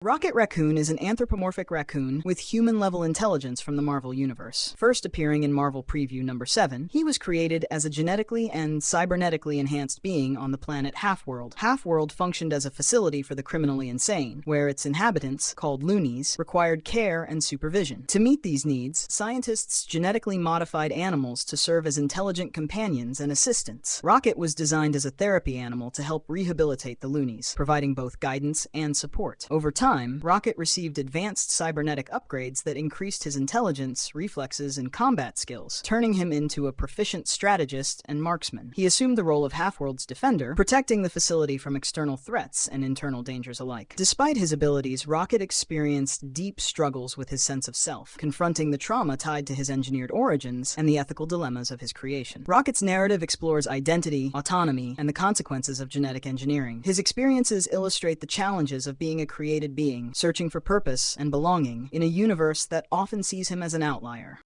Rocket Raccoon is an anthropomorphic raccoon with human-level intelligence from the Marvel Universe. First appearing in Marvel Preview number 7, he was created as a genetically and cybernetically enhanced being on the planet Half-World. Half-World functioned as a facility for the criminally insane, where its inhabitants, called loonies, required care and supervision. To meet these needs, scientists genetically modified animals to serve as intelligent companions and assistants. Rocket was designed as a therapy animal to help rehabilitate the loonies, providing both guidance and support. Over time, Rocket received advanced cybernetic upgrades that increased his intelligence, reflexes, and combat skills, turning him into a proficient strategist and marksman. He assumed the role of Half-World's defender, protecting the facility from external threats and internal dangers alike. Despite his abilities, Rocket experienced deep struggles with his sense of self, confronting the trauma tied to his engineered origins and the ethical dilemmas of his creation. Rocket's narrative explores identity, autonomy, and the consequences of genetic engineering. His experiences illustrate the challenges of being a created being, searching for purpose and belonging in a universe that often sees him as an outlier.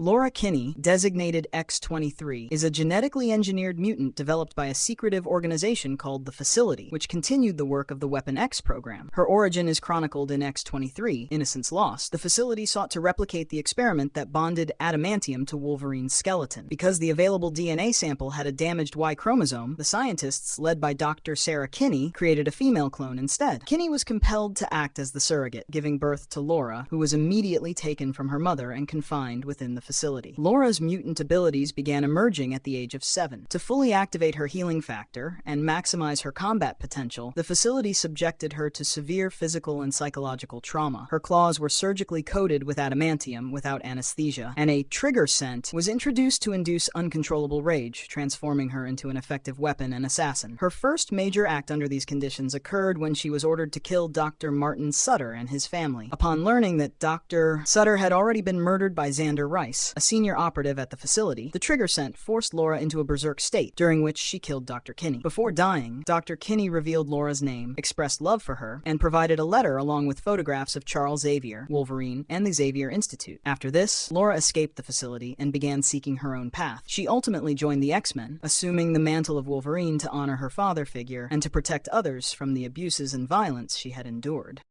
Laura Kinney, designated X-23, is a genetically engineered mutant developed by a secretive organization called the Facility, which continued the work of the Weapon X program. Her origin is chronicled in X-23, Innocence Lost. The Facility sought to replicate the experiment that bonded adamantium to Wolverine's skeleton. Because the available DNA sample had a damaged Y chromosome, the scientists, led by Dr. Sarah Kinney, created a female clone instead. Kinney was compelled to act as the surrogate, giving birth to Laura, who was immediately taken from her mother and confined within the facility. Laura's mutant abilities began emerging at the age of 7. To fully activate her healing factor and maximize her combat potential, the facility subjected her to severe physical and psychological trauma. Her claws were surgically coated with adamantium without anesthesia, and a trigger scent was introduced to induce uncontrollable rage, transforming her into an effective weapon and assassin. Her first major act under these conditions occurred when she was ordered to kill Dr. Martin Sutter and his family. Upon learning that Dr. Sutter had already been murdered by Xander Rice, a senior operative at the facility, the trigger scent forced Laura into a berserk state, during which she killed Dr. Kinney. Before dying, Dr. Kinney revealed Laura's name, expressed love for her, and provided a letter along with photographs of Charles Xavier, Wolverine, and the Xavier Institute. After this, Laura escaped the facility and began seeking her own path. She ultimately joined the X-Men, assuming the mantle of Wolverine to honor her father figure and to protect others from the abuses and violence she had endured.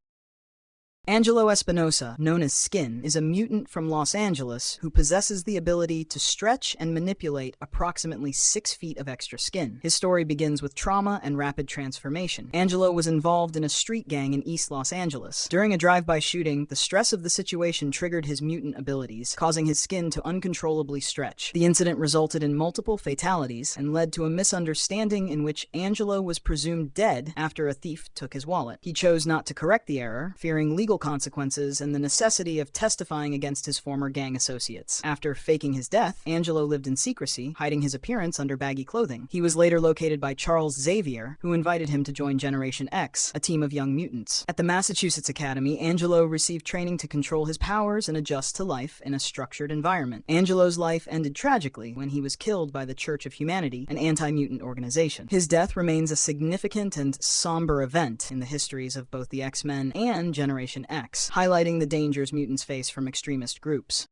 Angelo Espinosa, known as Skin, is a mutant from Los Angeles who possesses the ability to stretch and manipulate approximately 6 feet of extra skin. His story begins with trauma and rapid transformation. Angelo was involved in a street gang in East Los Angeles. During a drive-by shooting, the stress of the situation triggered his mutant abilities, causing his skin to uncontrollably stretch. The incident resulted in multiple fatalities and led to a misunderstanding in which Angelo was presumed dead after a thief took his wallet. He chose not to correct the error, fearing legal consequences and the necessity of testifying against his former gang associates. After faking his death, Angelo lived in secrecy, hiding his appearance under baggy clothing. He was later located by Charles Xavier, who invited him to join Generation X, a team of young mutants. At the Massachusetts Academy, Angelo received training to control his powers and adjust to life in a structured environment. Angelo's life ended tragically when he was killed by the Church of Humanity, an anti-mutant organization. His death remains a significant and somber event in the histories of both the X-Men and Generation X, highlighting the dangers mutants face from extremist groups.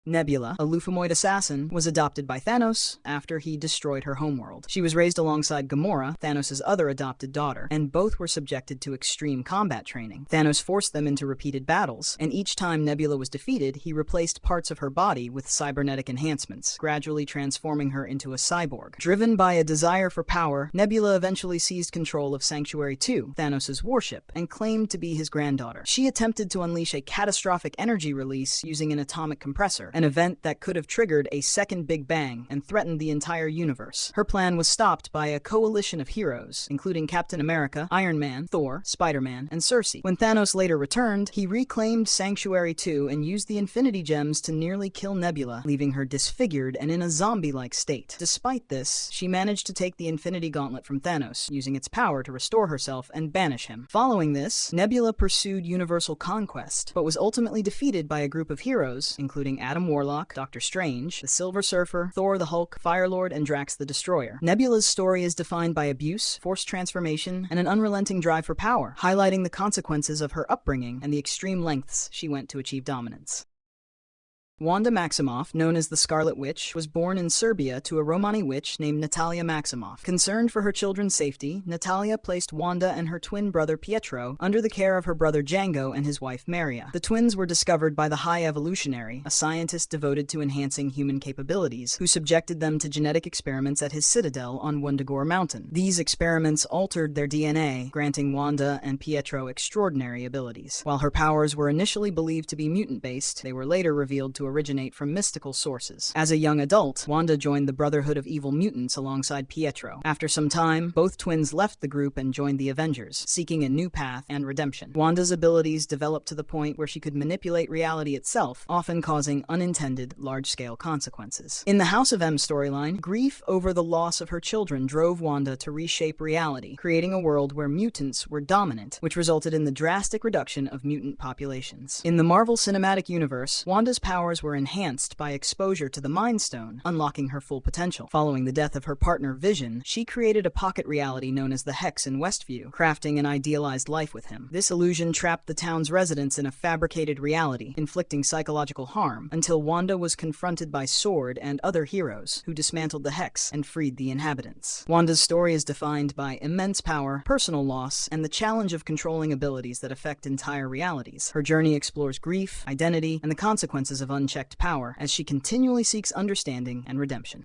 Nebula, a Lufamoid assassin, was adopted by Thanos after he destroyed her homeworld. She was raised alongside Gamora, Thanos' other adopted daughter, and both were subjected to extreme combat training. Thanos forced them into repeated battles, and each time Nebula was defeated, he replaced parts of her body with cybernetic enhancements, gradually transforming her into a cyborg. Driven by a desire for power, Nebula eventually seized control of Sanctuary 2, Thanos' warship, and claimed to be his granddaughter. She attempted to unleash a catastrophic energy release using an atomic compressor, an event that could have triggered a second Big Bang and threatened the entire universe. Her plan was stopped by a coalition of heroes, including Captain America, Iron Man, Thor, Spider-Man, and Cersei. When Thanos later returned, he reclaimed Sanctuary 2 and used the Infinity Gems to nearly kill Nebula, leaving her disfigured and in a zombie-like state. Despite this, she managed to take the Infinity Gauntlet from Thanos, using its power to restore herself and banish him. Following this, Nebula pursued universal conquest, but was ultimately defeated by a group of heroes, including Adam Warlock, Doctor Strange, the Silver Surfer, Thor the Hulk, Firelord, and Drax the Destroyer. Nebula's story is defined by abuse, forced transformation, and an unrelenting drive for power, highlighting the consequences of her upbringing and the extreme lengths she went to achieve dominance. Wanda Maximoff, known as the Scarlet Witch, was born in Serbia to a Romani witch named Natalia Maximoff. Concerned for her children's safety, Natalia placed Wanda and her twin brother Pietro under the care of her brother Django and his wife Maria. The twins were discovered by the High Evolutionary, a scientist devoted to enhancing human capabilities, who subjected them to genetic experiments at his citadel on Wundagore Mountain. These experiments altered their DNA, granting Wanda and Pietro extraordinary abilities. While her powers were initially believed to be mutant-based, they were later revealed to originate from mystical sources. As a young adult, Wanda joined the Brotherhood of Evil Mutants alongside Pietro. After some time, both twins left the group and joined the Avengers, seeking a new path and redemption. Wanda's abilities developed to the point where she could manipulate reality itself, often causing unintended, large-scale consequences. In the House of M storyline, grief over the loss of her children drove Wanda to reshape reality, creating a world where mutants were dominant, which resulted in the drastic reduction of mutant populations. In the Marvel Cinematic Universe, Wanda's powers were enhanced by exposure to the Mind Stone, unlocking her full potential. Following the death of her partner Vision, she created a pocket reality known as the Hex in Westview, crafting an idealized life with him. This illusion trapped the town's residents in a fabricated reality, inflicting psychological harm, until Wanda was confronted by Sword and other heroes, who dismantled the Hex and freed the inhabitants. Wanda's story is defined by immense power, personal loss, and the challenge of controlling abilities that affect entire realities. Her journey explores grief, identity, and the consequences of unchecked power as she continually seeks understanding and redemption.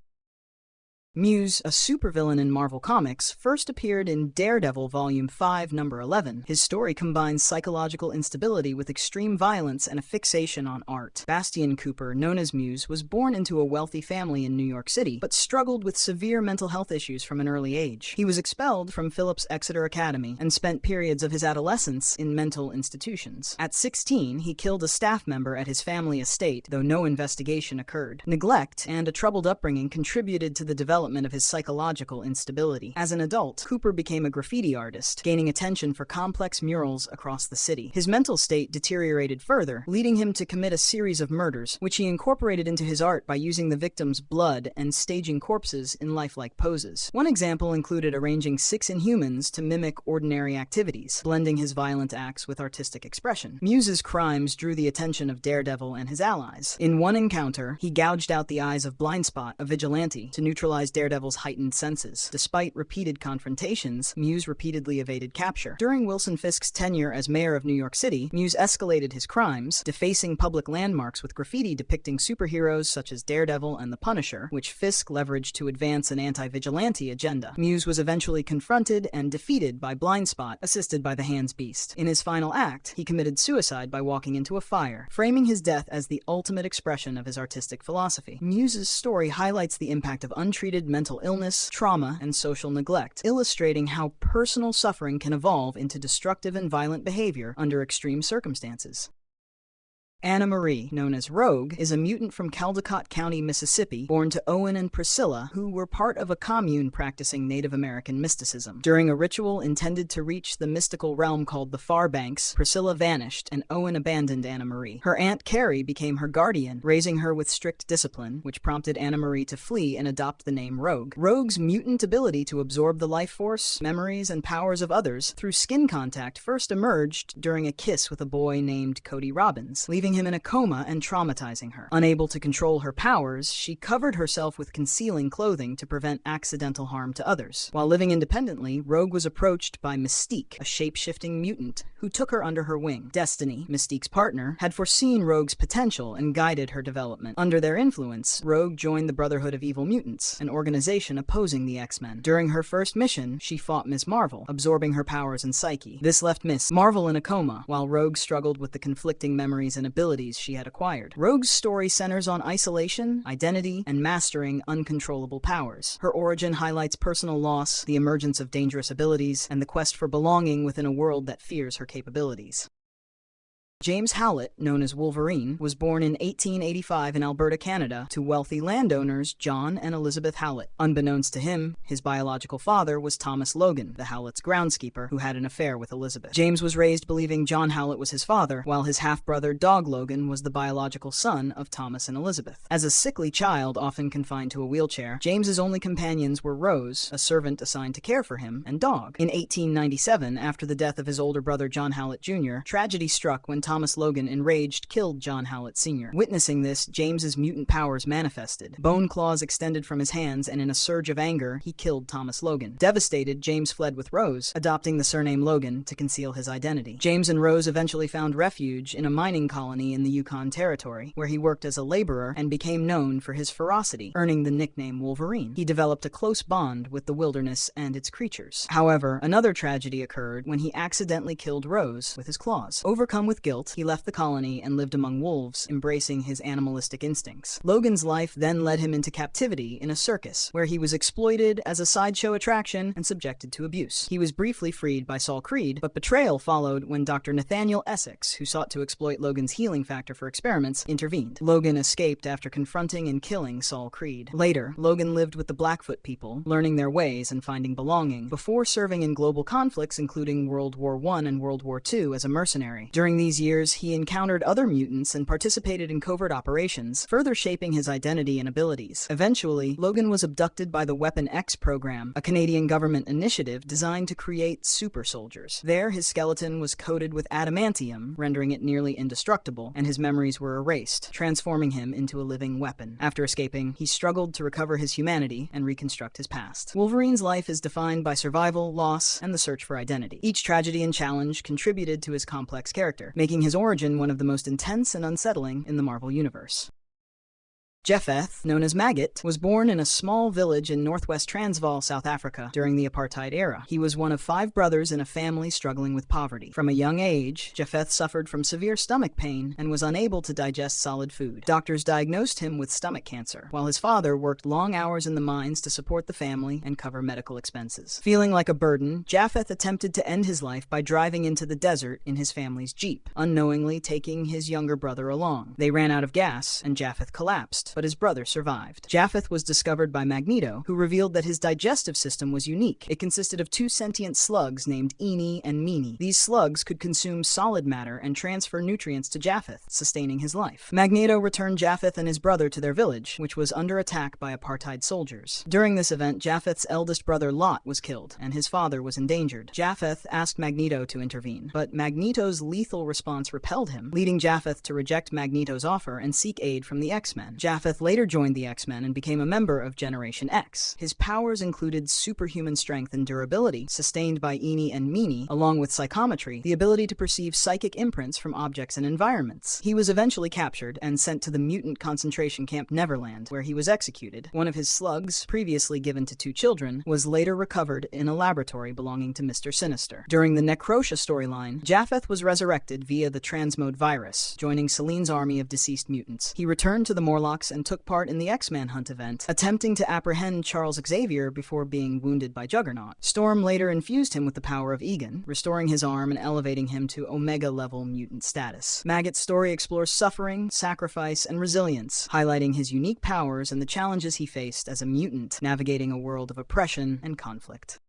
Muse, a supervillain in Marvel Comics, first appeared in Daredevil Volume 5, Number 11. His story combines psychological instability with extreme violence and a fixation on art. Bastian Cooper, known as Muse, was born into a wealthy family in New York City, but struggled with severe mental health issues from an early age. He was expelled from Phillips Exeter Academy and spent periods of his adolescence in mental institutions. At 16, he killed a staff member at his family estate, though no investigation occurred. Neglect and a troubled upbringing contributed to the development of his psychological instability. As an adult, Cooper became a graffiti artist, gaining attention for complex murals across the city. His mental state deteriorated further, leading him to commit a series of murders, which he incorporated into his art by using the victim's blood and staging corpses in lifelike poses. One example included arranging 6 Inhumans to mimic ordinary activities, blending his violent acts with artistic expression. Muse's crimes drew the attention of Daredevil and his allies. In one encounter, he gouged out the eyes of Blindspot, a vigilante, to neutralize Daredevil's heightened senses. Despite repeated confrontations, Muse repeatedly evaded capture. During Wilson Fisk's tenure as mayor of New York City, Muse escalated his crimes, defacing public landmarks with graffiti depicting superheroes such as Daredevil and the Punisher, which Fisk leveraged to advance an anti-vigilante agenda. Muse was eventually confronted and defeated by Blindspot, assisted by the Hands Beast. In his final act, he committed suicide by walking into a fire, framing his death as the ultimate expression of his artistic philosophy. Muse's story highlights the impact of untreated mental illness, trauma, and social neglect, illustrating how personal suffering can evolve into destructive and violent behavior under extreme circumstances. Anna Marie, known as Rogue, is a mutant from Caldecott County, Mississippi, born to Owen and Priscilla, who were part of a commune practicing Native American mysticism. During a ritual intended to reach the mystical realm called the Far Banks, Priscilla vanished and Owen abandoned Anna Marie. Her aunt Carrie became her guardian, raising her with strict discipline, which prompted Anna Marie to flee and adopt the name Rogue. Rogue's mutant ability to absorb the life force, memories, and powers of others through skin contact first emerged during a kiss with a boy named Cody Robbins, leaving him in a coma and traumatizing her. Unable to control her powers, she covered herself with concealing clothing to prevent accidental harm to others. While living independently, Rogue was approached by Mystique, a shape-shifting mutant, who took her under her wing. Destiny, Mystique's partner, had foreseen Rogue's potential and guided her development. Under their influence, Rogue joined the Brotherhood of Evil Mutants, an organization opposing the X-Men. During her first mission, she fought Ms. Marvel, absorbing her powers and psyche. This left Ms. Marvel in a coma, while Rogue struggled with the conflicting memories and abilities she had acquired. Rogue's story centers on isolation, identity, and mastering uncontrollable powers. Her origin highlights personal loss, the emergence of dangerous abilities, and the quest for belonging within a world that fears her capabilities. James Howlett, known as Wolverine, was born in 1885 in Alberta, Canada, to wealthy landowners John and Elizabeth Howlett. Unbeknownst to him, his biological father was Thomas Logan, the Howlett's groundskeeper, who had an affair with Elizabeth. James was raised believing John Howlett was his father, while his half-brother Dog Logan was the biological son of Thomas and Elizabeth. As a sickly child, often confined to a wheelchair, James's only companions were Rose, a servant assigned to care for him, and Dog. In 1897, after the death of his older brother John Howlett Jr., tragedy struck when Thomas Logan, enraged, killed John Howlett Sr. Witnessing this, James's mutant powers manifested. Bone claws extended from his hands, and in a surge of anger, he killed Thomas Logan. Devastated, James fled with Rose, adopting the surname Logan to conceal his identity. James and Rose eventually found refuge in a mining colony in the Yukon Territory, where he worked as a laborer and became known for his ferocity, earning the nickname Wolverine. He developed a close bond with the wilderness and its creatures. However, another tragedy occurred when he accidentally killed Rose with his claws. Overcome with guilt, he left the colony and lived among wolves, embracing his animalistic instincts. Logan's life then led him into captivity in a circus, where he was exploited as a sideshow attraction and subjected to abuse. He was briefly freed by Saul Creed, but betrayal followed when Dr. Nathaniel Essex, who sought to exploit Logan's healing factor for experiments, intervened. Logan escaped after confronting and killing Saul Creed. Later, Logan lived with the Blackfoot people, learning their ways and finding belonging, before serving in global conflicts including World War I and World War II as a mercenary. During these years, he encountered other mutants and participated in covert operations, further shaping his identity and abilities. Eventually, Logan was abducted by the Weapon X program, a Canadian government initiative designed to create super soldiers. There, his skeleton was coated with adamantium, rendering it nearly indestructible, and his memories were erased, transforming him into a living weapon. After escaping, he struggled to recover his humanity and reconstruct his past. Wolverine's life is defined by survival, loss, and the search for identity. Each tragedy and challenge contributed to his complex character, making his origin one of the most intense and unsettling in the Marvel Universe. Japheth, known as Maggot, was born in a small village in northwest Transvaal, South Africa, during the apartheid era. He was one of 5 brothers in a family struggling with poverty. From a young age, Japheth suffered from severe stomach pain and was unable to digest solid food. Doctors diagnosed him with stomach cancer, while his father worked long hours in the mines to support the family and cover medical expenses. Feeling like a burden, Japheth attempted to end his life by driving into the desert in his family's Jeep, unknowingly taking his younger brother along. They ran out of gas, and Japheth collapsed, but his brother survived. Japheth was discovered by Magneto, who revealed that his digestive system was unique. It consisted of 2 sentient slugs named Eenie and Meanie. These slugs could consume solid matter and transfer nutrients to Japheth, sustaining his life. Magneto returned Japheth and his brother to their village, which was under attack by apartheid soldiers. During this event, Japheth's eldest brother Lot was killed, and his father was endangered. Japheth asked Magneto to intervene, but Magneto's lethal response repelled him, leading Japheth to reject Magneto's offer and seek aid from the X-Men. Japheth later joined the X-Men and became a member of Generation X. His powers included superhuman strength and durability, sustained by Eenie and Meanie, along with psychometry, the ability to perceive psychic imprints from objects and environments. He was eventually captured and sent to the mutant concentration camp Neverland, where he was executed. One of his slugs, previously given to 2 children, was later recovered in a laboratory belonging to Mr. Sinister. During the Necrosha storyline, Japheth was resurrected via the transmode virus, joining Selene's army of deceased mutants. He returned to the Morlocks and took part in the X-Man Hunt event, attempting to apprehend Charles Xavier before being wounded by Juggernaut. Storm later infused him with the power of Egon, restoring his arm and elevating him to Omega-level mutant status. Maggot's story explores suffering, sacrifice, and resilience, highlighting his unique powers and the challenges he faced as a mutant, navigating a world of oppression and conflict.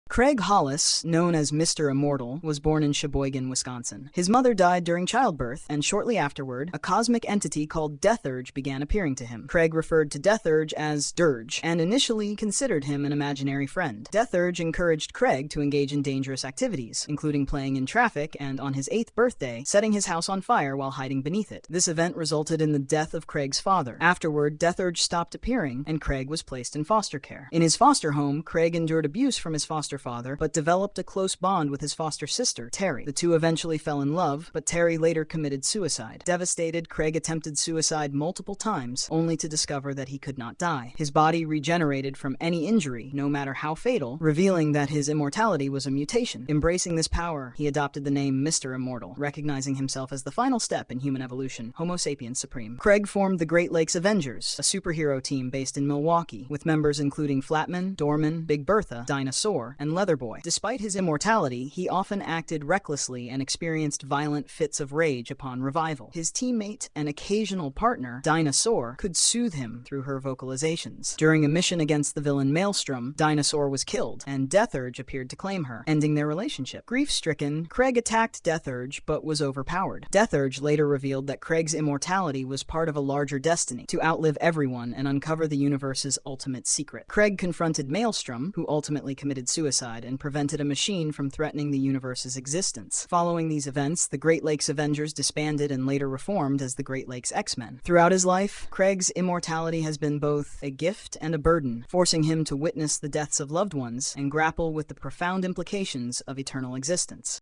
Craig Hollis, known as Mr. Immortal, was born in Sheboygan, Wisconsin. His mother died during childbirth, and shortly afterward, a cosmic entity called Death Urge began appearing to him. Craig referred to Death Urge as Dirge, and initially considered him an imaginary friend. Death Urge encouraged Craig to engage in dangerous activities, including playing in traffic and, on his 8th birthday, setting his house on fire while hiding beneath it. This event resulted in the death of Craig's father. Afterward, Death Urge stopped appearing, and Craig was placed in foster care. In his foster home, Craig endured abuse from his foster father, but developed a close bond with his foster sister, Terry. The two eventually fell in love, but Terry later committed suicide. Devastated, Craig attempted suicide multiple times, only to discover that he could not die. His body regenerated from any injury, no matter how fatal, revealing that his immortality was a mutation. Embracing this power, he adopted the name Mr. Immortal, recognizing himself as the final step in human evolution, Homo sapiens supreme. Craig formed the Great Lakes Avengers, a superhero team based in Milwaukee, with members including Flatman, Durmon, Big Bertha, Dinosaur, and Leatherboy. Despite his immortality, he often acted recklessly and experienced violent fits of rage upon revival. His teammate and occasional partner, Dinosaur, could soothe him through her vocalizations. During a mission against the villain Maelstrom, Dinosaur was killed, and Death Urge appeared to claim her, ending their relationship. Grief-stricken, Craig attacked Death Urge, but was overpowered. Death Urge later revealed that Craig's immortality was part of a larger destiny, to outlive everyone and uncover the universe's ultimate secret. Craig confronted Maelstrom, who ultimately committed suicide, suicide and prevented a machine from threatening the universe's existence. Following these events, the Great Lakes Avengers disbanded and later reformed as the Great Lakes X-Men. Throughout his life, Craig's immortality has been both a gift and a burden, forcing him to witness the deaths of loved ones and grapple with the profound implications of eternal existence.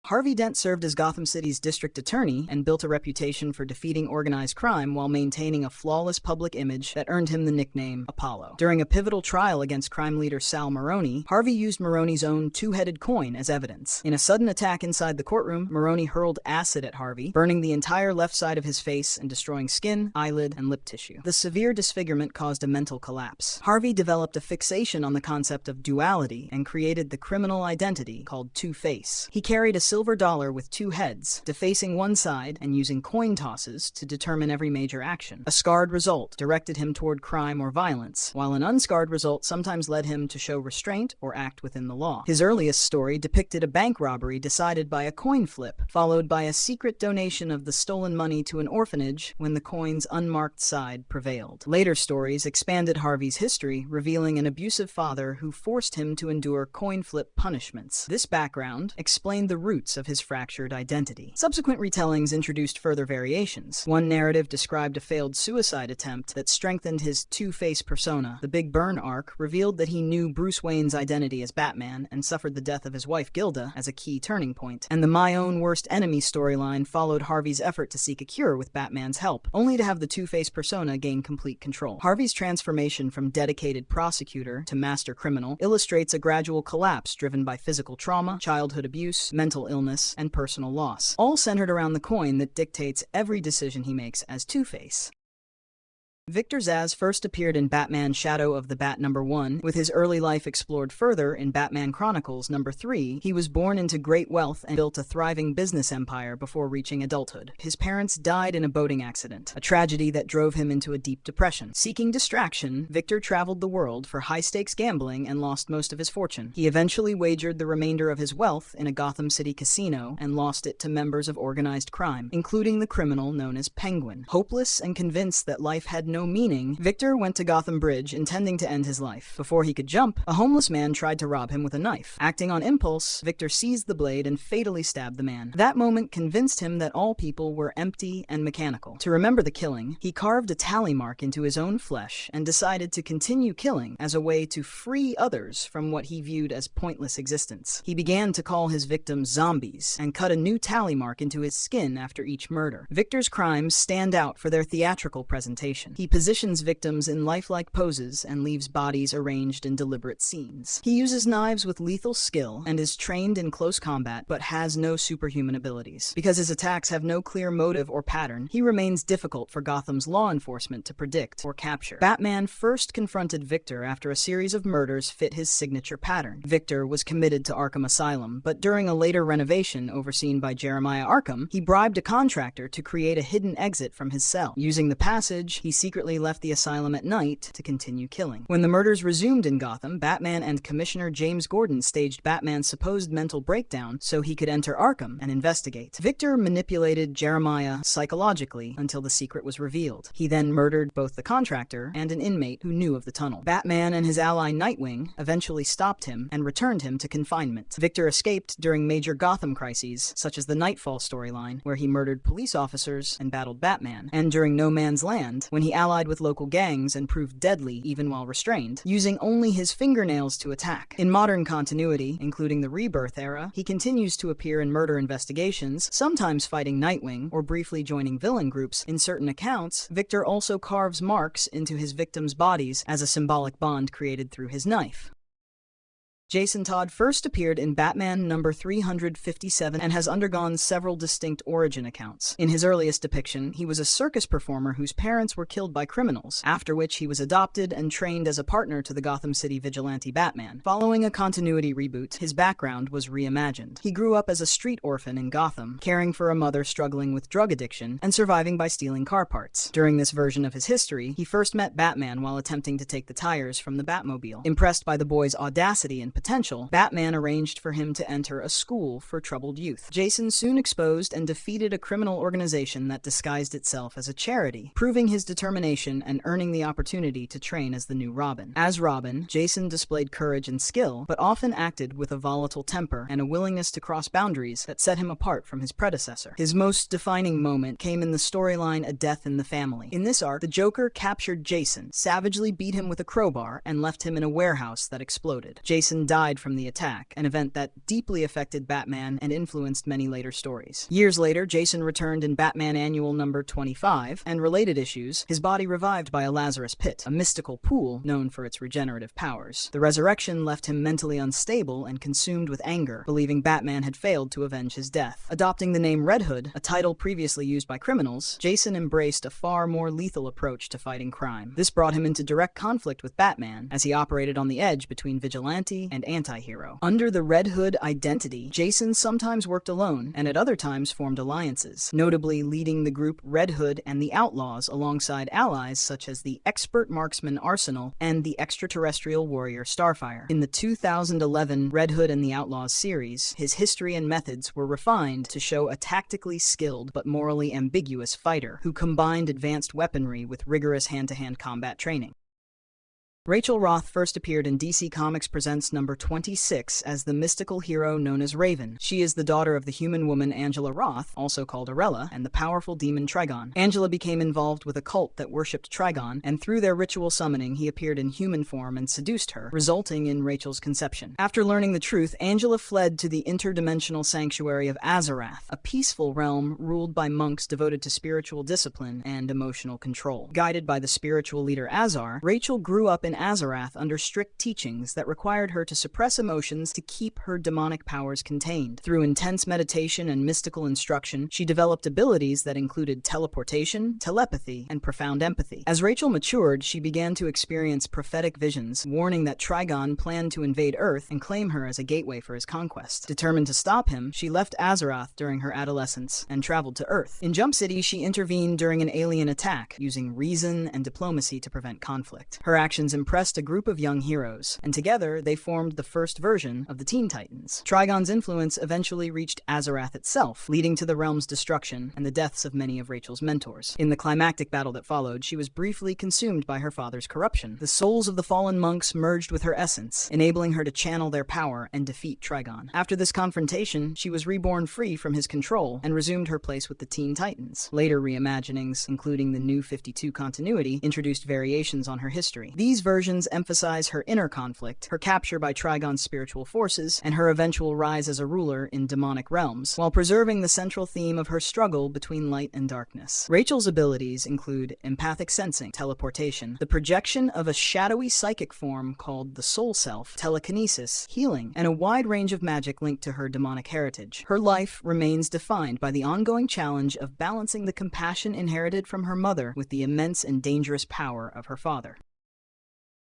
Harvey Dent served as Gotham City's district attorney and built a reputation for defeating organized crime while maintaining a flawless public image that earned him the nickname Apollo. During a pivotal trial against crime leader Sal Maroni, Harvey used Maroni's own two-headed coin as evidence. In a sudden attack inside the courtroom, Maroni hurled acid at Harvey, burning the entire left side of his face and destroying skin, eyelid, and lip tissue. The severe disfigurement caused a mental collapse. Harvey developed a fixation on the concept of duality and created the criminal identity called Two-Face. He carried a silver dollar with two heads, defacing one side and using coin tosses to determine every major action. A scarred result directed him toward crime or violence, while an unscarred result sometimes led him to show restraint or act within the law. His earliest story depicted a bank robbery decided by a coin flip, followed by a secret donation of the stolen money to an orphanage when the coin's unmarked side prevailed. Later stories expanded Harvey's history, revealing an abusive father who forced him to endure coin flip punishments. This background explained the roots of his fractured identity. Subsequent retellings introduced further variations. One narrative described a failed suicide attempt that strengthened his Two-Face persona. The Big Burn arc revealed that he knew Bruce Wayne's identity as Batman and suffered the death of his wife Gilda as a key turning point. And the My Own Worst Enemy storyline followed Harvey's effort to seek a cure with Batman's help, only to have the Two-Face persona gain complete control. Harvey's transformation from dedicated prosecutor to master criminal illustrates a gradual collapse driven by physical trauma, childhood abuse, mental illness, and personal loss, all centered around the coin that dictates every decision he makes as Two-Face. Victor Zsasz first appeared in Batman Shadow of the Bat #1, with his early life explored further in Batman Chronicles #3. He was born into great wealth and built a thriving business empire before reaching adulthood. His parents died in a boating accident, a tragedy that drove him into a deep depression. Seeking distraction, Victor traveled the world for high-stakes gambling and lost most of his fortune. He eventually wagered the remainder of his wealth in a Gotham City casino and lost it to members of organized crime, including the criminal known as Penguin. Hopeless and convinced that life had no meaning, Victor went to Gotham Bridge intending to end his life. Before he could jump, a homeless man tried to rob him with a knife. Acting on impulse, Victor seized the blade and fatally stabbed the man. That moment convinced him that all people were empty and mechanical. To remember the killing, he carved a tally mark into his own flesh and decided to continue killing as a way to free others from what he viewed as pointless existence. He began to call his victims zombies and cut a new tally mark into his skin after each murder. Victor's crimes stand out for their theatrical presentation. He positions victims in lifelike poses and leaves bodies arranged in deliberate scenes. He uses knives with lethal skill and is trained in close combat, but has no superhuman abilities. Because his attacks have no clear motive or pattern, he remains difficult for Gotham's law enforcement to predict or capture. Batman first confronted Victor after a series of murders fit his signature pattern. Victor was committed to Arkham Asylum, but during a later renovation overseen by Jeremiah Arkham, he bribed a contractor to create a hidden exit from his cell. Using the passage, he secretly left the asylum at night to continue killing. When the murders resumed in Gotham, Batman and Commissioner James Gordon staged Batman's supposed mental breakdown so he could enter Arkham and investigate. Victor manipulated Jeremiah psychologically until the secret was revealed. He then murdered both the contractor and an inmate who knew of the tunnel. Batman and his ally Nightwing eventually stopped him and returned him to confinement. Victor escaped during major Gotham crises, such as the Nightfall storyline, where he murdered police officers and battled Batman, and during No Man's Land, when he allied with local gangs and proved deadly even while restrained, using only his fingernails to attack. In modern continuity, including the Rebirth era, he continues to appear in murder investigations, sometimes fighting Nightwing or briefly joining villain groups. In certain accounts, Victor also carves marks into his victims' bodies as a symbolic bond created through his knife. Jason Todd first appeared in Batman #357 and has undergone several distinct origin accounts. In his earliest depiction, he was a circus performer whose parents were killed by criminals, after which he was adopted and trained as a partner to the Gotham City vigilante Batman. Following a continuity reboot, his background was reimagined. He grew up as a street orphan in Gotham, caring for a mother struggling with drug addiction and surviving by stealing car parts. During this version of his history, he first met Batman while attempting to take the tires from the Batmobile. Impressed by the boy's audacity and potential, Batman arranged for him to enter a school for troubled youth. Jason soon exposed and defeated a criminal organization that disguised itself as a charity, proving his determination and earning the opportunity to train as the new Robin. As Robin, Jason displayed courage and skill, but often acted with a volatile temper and a willingness to cross boundaries that set him apart from his predecessor. His most defining moment came in the storyline A Death in the Family. In this arc, the Joker captured Jason, savagely beat him with a crowbar, and left him in a warehouse that exploded. Jason died from the attack, an event that deeply affected Batman and influenced many later stories. Years later, Jason returned in Batman Annual number 25 and related issues, his body revived by a Lazarus Pit, a mystical pool known for its regenerative powers. The resurrection left him mentally unstable and consumed with anger, believing Batman had failed to avenge his death. Adopting the name Red Hood, a title previously used by criminals, Jason embraced a far more lethal approach to fighting crime. This brought him into direct conflict with Batman, as he operated on the edge between vigilante and anti-hero. Under the Red Hood identity, Jason sometimes worked alone, and at other times formed alliances, notably leading the group Red Hood and the Outlaws alongside allies such as the expert marksman Arsenal and the extraterrestrial warrior Starfire. In the 2011 Red Hood and the Outlaws series, his history and methods were refined to show a tactically skilled but morally ambiguous fighter who combined advanced weaponry with rigorous hand-to-hand combat training. Rachel Roth first appeared in DC Comics Presents number 26 as the mystical hero known as Raven. She is the daughter of the human woman Angela Roth, also called Arella, and the powerful demon Trigon. Angela became involved with a cult that worshipped Trigon, and through their ritual summoning he appeared in human form and seduced her, resulting in Rachel's conception. After learning the truth, Angela fled to the interdimensional sanctuary of Azarath, a peaceful realm ruled by monks devoted to spiritual discipline and emotional control. Guided by the spiritual leader Azar, Rachel grew up in Azarath under strict teachings that required her to suppress emotions to keep her demonic powers contained. Through intense meditation and mystical instruction, she developed abilities that included teleportation, telepathy, and profound empathy. As Rachel matured, she began to experience prophetic visions, warning that Trigon planned to invade Earth and claim her as a gateway for his conquest. Determined to stop him, she left Azarath during her adolescence and traveled to Earth. In Jump City, she intervened during an alien attack, using reason and diplomacy to prevent conflict. Her actions impressed a group of young heroes, and together they formed the first version of the Teen Titans. Trigon's influence eventually reached Azarath itself, leading to the realm's destruction and the deaths of many of Rachel's mentors. In the climactic battle that followed, she was briefly consumed by her father's corruption. The souls of the fallen monks merged with her essence, enabling her to channel their power and defeat Trigon. After this confrontation, she was reborn free from his control and resumed her place with the Teen Titans. Later reimaginings, including the New 52 continuity, introduced variations on her history. These versions emphasize her inner conflict, her capture by Trigon's spiritual forces, and her eventual rise as a ruler in demonic realms, while preserving the central theme of her struggle between light and darkness. Rachel's abilities include empathic sensing, teleportation, the projection of a shadowy psychic form called the Soul Self, telekinesis, healing, and a wide range of magic linked to her demonic heritage. Her life remains defined by the ongoing challenge of balancing the compassion inherited from her mother with the immense and dangerous power of her father.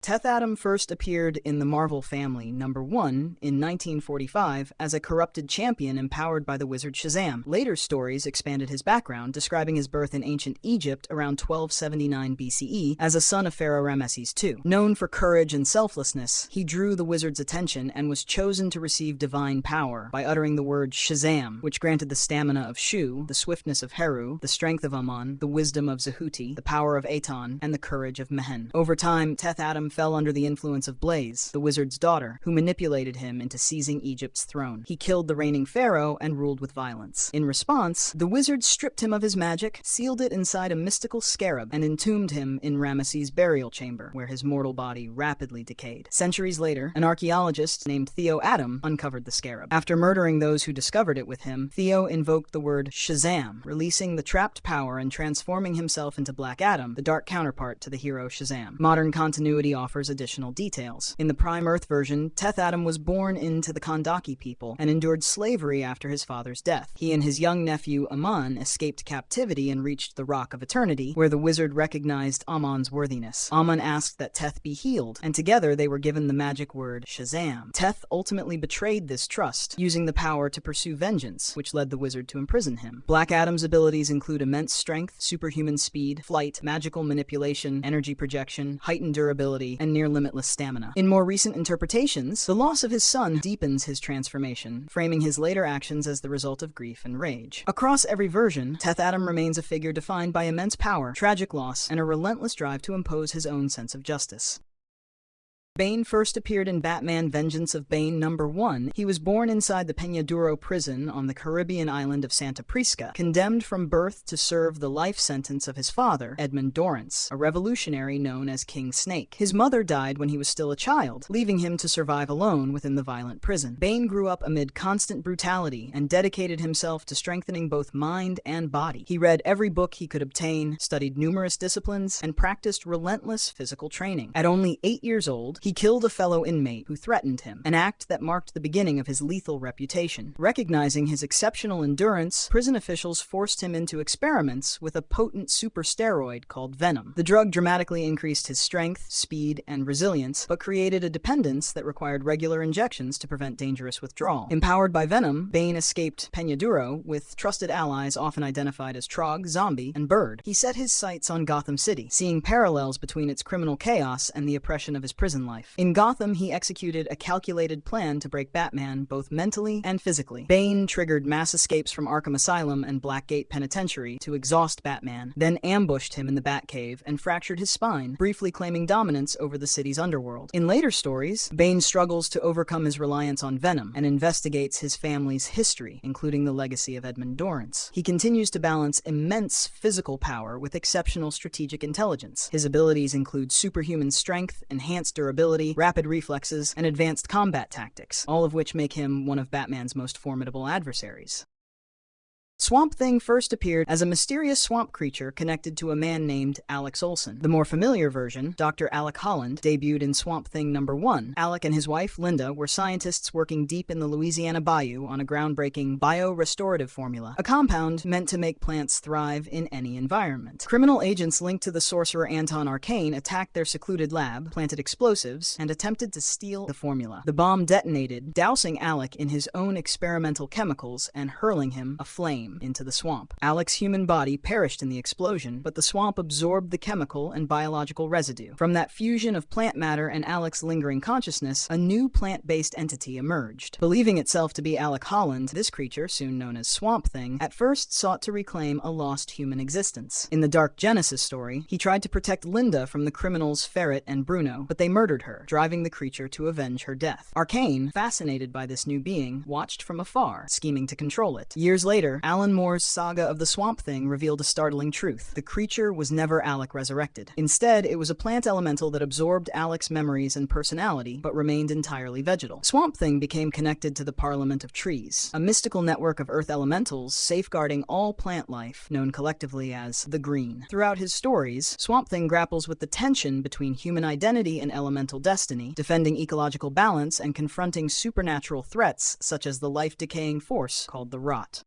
Teth Adam first appeared in the Marvel Family #1 in 1945 as a corrupted champion empowered by the wizard Shazam. Later stories expanded his background, describing his birth in ancient Egypt around 1279 BCE as a son of Pharaoh Ramesses II. Known for courage and selflessness, he drew the wizard's attention and was chosen to receive divine power by uttering the word Shazam, which granted the stamina of Shu, the swiftness of Heru, the strength of Amun, the wisdom of Zehuti, the power of Aton, and the courage of Mehen. Over time, Teth Adam fell under the influence of Blaze, the wizard's daughter, who manipulated him into seizing Egypt's throne. He killed the reigning pharaoh and ruled with violence. In response, the wizard stripped him of his magic, sealed it inside a mystical scarab, and entombed him in Ramesses' burial chamber, where his mortal body rapidly decayed. Centuries later, an archaeologist named Theo Adam uncovered the scarab. After murdering those who discovered it with him, Theo invoked the word Shazam, releasing the trapped power and transforming himself into Black Adam, the dark counterpart to the hero Shazam. Modern continuity offers additional details. In the Prime Earth version, Teth Adam was born into the Kandaki people and endured slavery after his father's death. He and his young nephew Amun escaped captivity and reached the Rock of Eternity, where the wizard recognized Amun's worthiness. Amun asked that Teth be healed, and together they were given the magic word Shazam. Teth ultimately betrayed this trust, using the power to pursue vengeance, which led the wizard to imprison him. Black Adam's abilities include immense strength, superhuman speed, flight, magical manipulation, energy projection, heightened durability, agility, and near-limitless stamina. In more recent interpretations, the loss of his son deepens his transformation, framing his later actions as the result of grief and rage. Across every version, Teth Adam remains a figure defined by immense power, tragic loss, and a relentless drive to impose his own sense of justice. Bane first appeared in Batman Vengeance of Bane #1. He was born inside the Peña Duro prison on the Caribbean island of Santa Prisca, condemned from birth to serve the life sentence of his father, Edmund Dorrance, a revolutionary known as King Snake. His mother died when he was still a child, leaving him to survive alone within the violent prison. Bane grew up amid constant brutality and dedicated himself to strengthening both mind and body. He read every book he could obtain, studied numerous disciplines, and practiced relentless physical training. At only 8 years old, he killed a fellow inmate who threatened him, an act that marked the beginning of his lethal reputation. Recognizing his exceptional endurance, prison officials forced him into experiments with a potent super steroid called Venom. The drug dramatically increased his strength, speed, and resilience, but created a dependence that required regular injections to prevent dangerous withdrawal. Empowered by Venom, Bane escaped Peña Duro with trusted allies often identified as Trog, Zombie, and Bird. He set his sights on Gotham City, seeing parallels between its criminal chaos and the oppression of his prison life. In Gotham, he executed a calculated plan to break Batman both mentally and physically. Bane triggered mass escapes from Arkham Asylum and Blackgate Penitentiary to exhaust Batman, then ambushed him in the Batcave and fractured his spine, briefly claiming dominance over the city's underworld. In later stories, Bane struggles to overcome his reliance on Venom and investigates his family's history, including the legacy of Edmund Dorrance. He continues to balance immense physical power with exceptional strategic intelligence. His abilities include superhuman strength, enhanced durability, rapid reflexes, and advanced combat tactics, all of which make him one of Batman's most formidable adversaries. Swamp Thing first appeared as a mysterious swamp creature connected to a man named Alex Olson. The more familiar version, Dr. Alec Holland, debuted in Swamp Thing #1. Alec and his wife, Linda, were scientists working deep in the Louisiana bayou on a groundbreaking biorestorative formula, a compound meant to make plants thrive in any environment. Criminal agents linked to the sorcerer Anton Arcane attacked their secluded lab, planted explosives, and attempted to steal the formula. The bomb detonated, dousing Alec in his own experimental chemicals and hurling him aflame into the swamp. Alec's human body perished in the explosion, but the swamp absorbed the chemical and biological residue. From that fusion of plant matter and Alec's lingering consciousness, a new plant-based entity emerged. Believing itself to be Alec Holland, this creature, soon known as Swamp Thing, at first sought to reclaim a lost human existence. In the Dark Genesis story, he tried to protect Linda from the criminals Ferret and Bruno, but they murdered her, driving the creature to avenge her death. Arcane, fascinated by this new being, watched from afar, scheming to control it. Years later, Alan Moore's Saga of the Swamp Thing revealed a startling truth. The creature was never Alec resurrected. Instead, it was a plant elemental that absorbed Alec's memories and personality, but remained entirely vegetal. Swamp Thing became connected to the Parliament of Trees, a mystical network of earth elementals safeguarding all plant life, known collectively as the Green. Throughout his stories, Swamp Thing grapples with the tension between human identity and elemental destiny, defending ecological balance and confronting supernatural threats such as the life-decaying force called the Rot.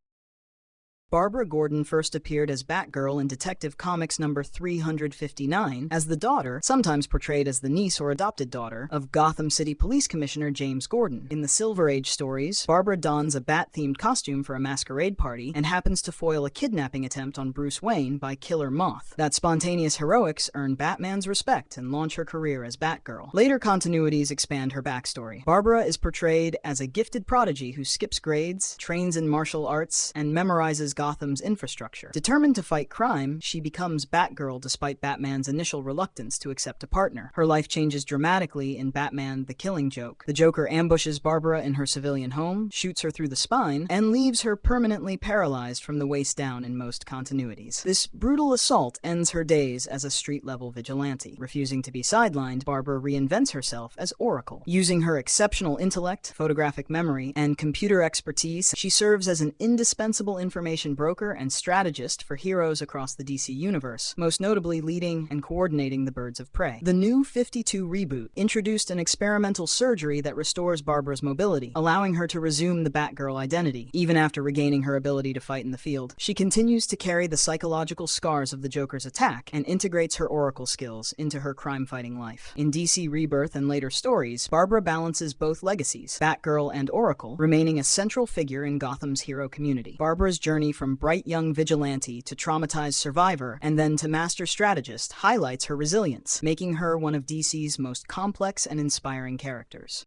Barbara Gordon first appeared as Batgirl in Detective Comics #359 as the daughter, sometimes portrayed as the niece or adopted daughter, of Gotham City Police Commissioner James Gordon. In the Silver Age stories, Barbara dons a bat-themed costume for a masquerade party and happens to foil a kidnapping attempt on Bruce Wayne by Killer Moth. That spontaneous heroics earn Batman's respect and launch her career as Batgirl. Later continuities expand her backstory. Barbara is portrayed as a gifted prodigy who skips grades, trains in martial arts, and memorizes Gotham's infrastructure. Determined to fight crime, she becomes Batgirl despite Batman's initial reluctance to accept a partner. Her life changes dramatically in Batman: The Killing Joke. The Joker ambushes Barbara in her civilian home, shoots her through the spine, and leaves her permanently paralyzed from the waist down in most continuities. This brutal assault ends her days as a street-level vigilante. Refusing to be sidelined, Barbara reinvents herself as Oracle. Using her exceptional intellect, photographic memory, and computer expertise, she serves as an indispensable information broker and strategist for heroes across the DC universe, most notably leading and coordinating the Birds of Prey. The New 52 reboot introduced an experimental surgery that restores Barbara's mobility, allowing her to resume the Batgirl identity. Even after regaining her ability to fight in the field, she continues to carry the psychological scars of the Joker's attack and integrates her Oracle skills into her crime-fighting life. In DC Rebirth and later stories, Barbara balances both legacies, Batgirl and Oracle, remaining a central figure in Gotham's hero community. Barbara's journey from bright young vigilante to traumatized survivor and then to master strategist highlights her resilience, making her one of DC's most complex and inspiring characters.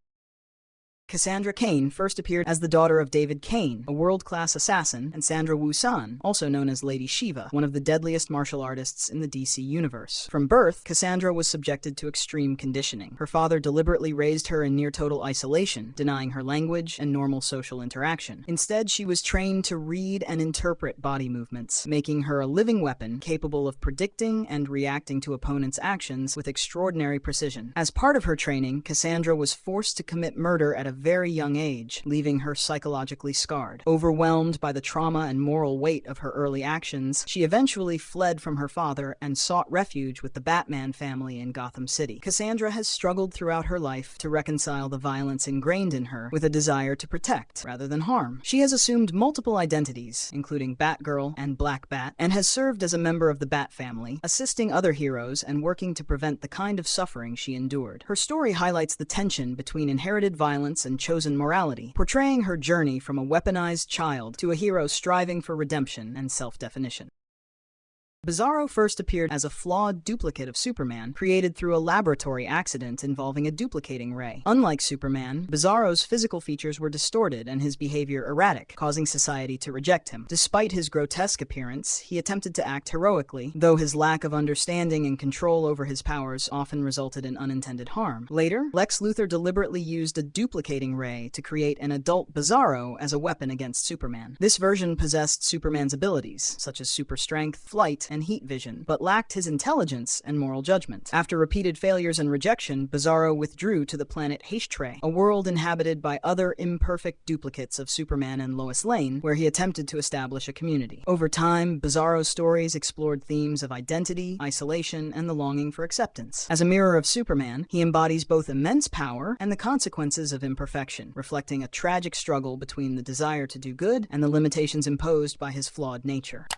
Cassandra Cain first appeared as the daughter of David Cain, a world-class assassin, and Sandra Wu-san, also known as Lady Shiva, one of the deadliest martial artists in the DC universe. From birth, Cassandra was subjected to extreme conditioning. Her father deliberately raised her in near-total isolation, denying her language and normal social interaction. Instead, she was trained to read and interpret body movements, making her a living weapon capable of predicting and reacting to opponents' actions with extraordinary precision. As part of her training, Cassandra was forced to commit murder at a very young age, leaving her psychologically scarred. Overwhelmed by the trauma and moral weight of her early actions, she eventually fled from her father and sought refuge with the Batman family in Gotham City. Cassandra has struggled throughout her life to reconcile the violence ingrained in her with a desire to protect rather than harm. She has assumed multiple identities, including Batgirl and Black Bat, and has served as a member of the Bat family, assisting other heroes and working to prevent the kind of suffering she endured. Her story highlights the tension between inherited violence and chosen morality, portraying her journey from a weaponized child to a hero striving for redemption and self-definition. Bizarro first appeared as a flawed duplicate of Superman, created through a laboratory accident involving a duplicating ray. Unlike Superman, Bizarro's physical features were distorted and his behavior erratic, causing society to reject him. Despite his grotesque appearance, he attempted to act heroically, though his lack of understanding and control over his powers often resulted in unintended harm. Later, Lex Luthor deliberately used a duplicating ray to create an adult Bizarro as a weapon against Superman. This version possessed Superman's abilities, such as super strength, flight, and heat vision, but lacked his intelligence and moral judgment. After repeated failures and rejection, Bizarro withdrew to the planet Hashtre, a world inhabited by other imperfect duplicates of Superman and Lois Lane, where he attempted to establish a community. Over time, Bizarro's stories explored themes of identity, isolation, and the longing for acceptance. As a mirror of Superman, he embodies both immense power and the consequences of imperfection, reflecting a tragic struggle between the desire to do good and the limitations imposed by his flawed nature.